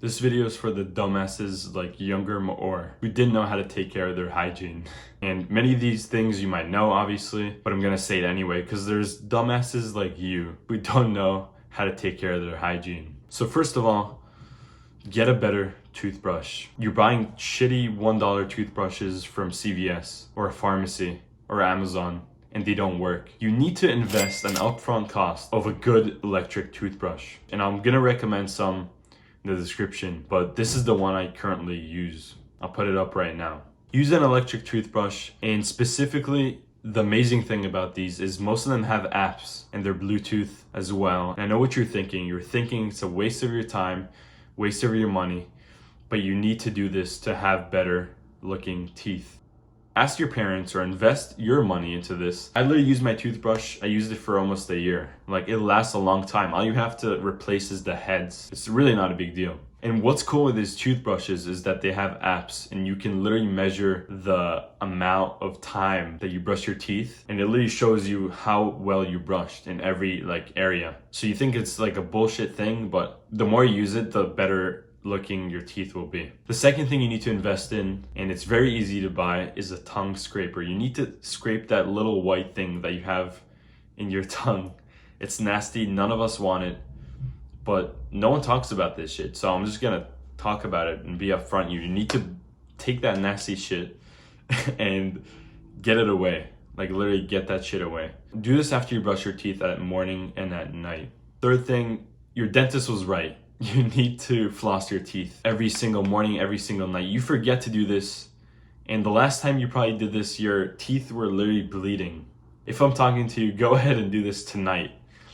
This video is for the dumbasses like younger Maor who didn't know how to take care of their hygiene. And many of these things you might know, obviously, but I'm gonna say it anyway because there's dumbasses like you who don't know how to take care of their hygiene. So first of all, get a better toothbrush. You're buying shitty $1 toothbrushes from CVS or a pharmacy or Amazon and they don't work. You need to invest an upfront cost of a good electric toothbrush. And I'm gonna recommend some in the description, but this is the one I currently use. I'll put it up right now. Use an electric toothbrush, and specifically the amazing thing about these is most of them have apps and they're Bluetooth as well. And I know what you're thinking. You're thinking it's a waste of your time, waste of your money, but you need to do this to have better looking teeth. Ask your parents or invest your money into this. I literally use my toothbrush. I used it for almost a year. Like, it lasts a long time. All you have to replace is the heads. It's really not a big deal. And what's cool with these toothbrushes is that they have apps and you can literally measure the amount of time that you brush your teeth, and it literally shows you how well you brushed in every area. So you think it's like a bullshit thing, but the more you use it, the better looking your teeth will be. The second thing you need to invest in, and it's very easy to buy, is a tongue scraper. You need to scrape that little white thing that you have in your tongue. It's nasty, none of us want it, but no one talks about this shit. So I'm just gonna talk about it and be upfront. You need to take that nasty shit and get it away. Like, literally get that shit away. Do this after you brush your teeth at morning and at night. Third thing, your dentist was right. You need to floss your teeth every single morning, every single night. You forget to do this, and the last time you probably did this, your teeth were literally bleeding. If I'm talking to you, go ahead and do this tonight.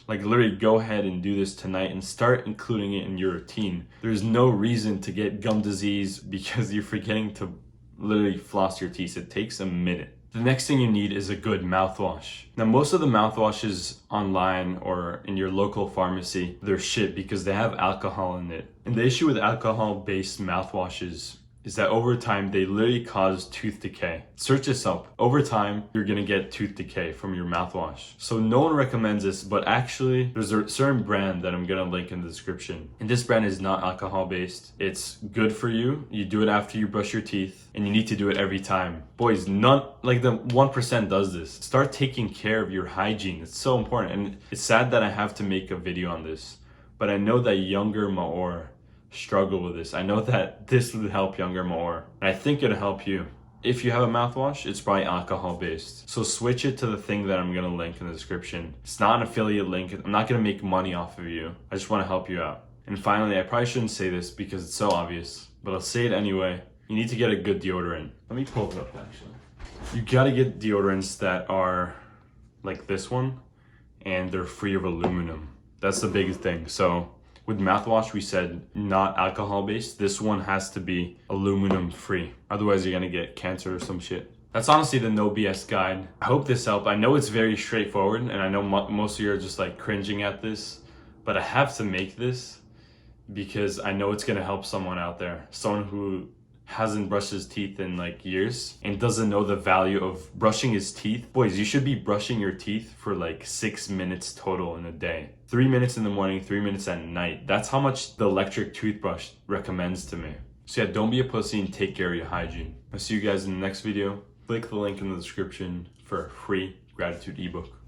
Like, literally go ahead and do this tonight and start including it in your routine. There's no reason to get gum disease because you're forgetting to literally floss your teeth. It takes a minute. The next thing you need is a good mouthwash. Now, most of the mouthwashes online or in your local pharmacy, they're shit because they have alcohol in it. And the issue with alcohol-based mouthwashes is that over time, they literally cause tooth decay. Search this up. Over time, you're gonna get tooth decay from your mouthwash. So no one recommends this, but actually, there's a certain brand that I'm gonna link in the description. And this brand is not alcohol-based. It's good for you. You do it after you brush your teeth, and you need to do it every time. Boys, like the 1% does this. Start taking care of your hygiene. It's so important. And it's sad that I have to make a video on this, but I know that younger Maor struggle with this. I know that this would help younger Maor, and I think it'll help you. If you have a mouthwash, it's probably alcohol based. So switch it to the thing that I'm gonna link in the description. It's not an affiliate link. I'm not gonna make money off of you. I just wanna help you out. And finally, I probably shouldn't say this because it's so obvious, but I'll say it anyway. You need to get a good deodorant. Let me pull it up actually. You gotta get deodorants that are like this one, and they're free of aluminum. That's the biggest thing. So with mouthwash, we said not alcohol based. This one has to be aluminum free. Otherwise, you're gonna get cancer or some shit. That's honestly the no BS guide. I hope this helped. I know it's very straightforward, and I know most of you are just like cringing at this, but I have to make this because I know it's gonna help someone out there. Someone who hasn't brushed his teeth in like years and doesn't know the value of brushing his teeth. Boys, you should be brushing your teeth for like 6 minutes total in a day. 3 minutes in the morning, 3 minutes at night. That's how much the electric toothbrush recommends to me. So yeah, don't be a pussy and take care of your hygiene. I'll see you guys in the next video. Click the link in the description for a free gratitude ebook.